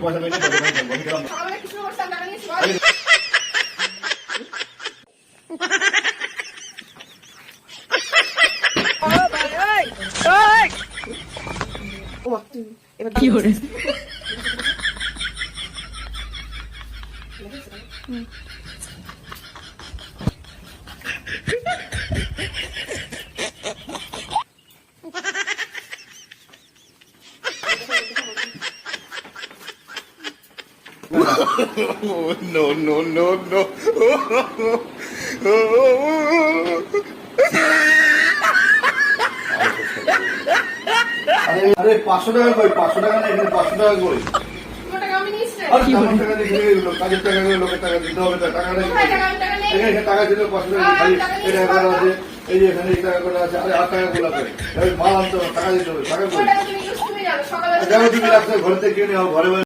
পয়সা পেয়ে সকালবেলা কিছু করতাম, টাকা নিয়েছি বল। ও মা, এবার কি করে no, no, no, no. আরে 500 টাকা কই, 500 টাকা না, এখানে 500 টাকা কই। তোমার টাকা আমি নিয়েছি রে। আরে আমার টাকা দিয়ে ঘুরে গেল, কাজের টাকা দিয়ে লোকের টাকা দিতে হবে, টাকা নেই। কোথায় টাকা? আমি টাকা নেই। এখানে টাকা দিলে 500 টাকা খালি এটা এবার আছে, এই যে এখানে এই টাকা করে আছে, আরে 8 টাকা গোলা করে। এই মাল আনতে হবে, টাকা দিতে হবে, টাকা তোমার কই। টাকা তুমি ইউজ তুমি জানো, সকালবেলা যাও তুমি রাস্তায় ঘরে থেকে কিনে নাও, ঘরে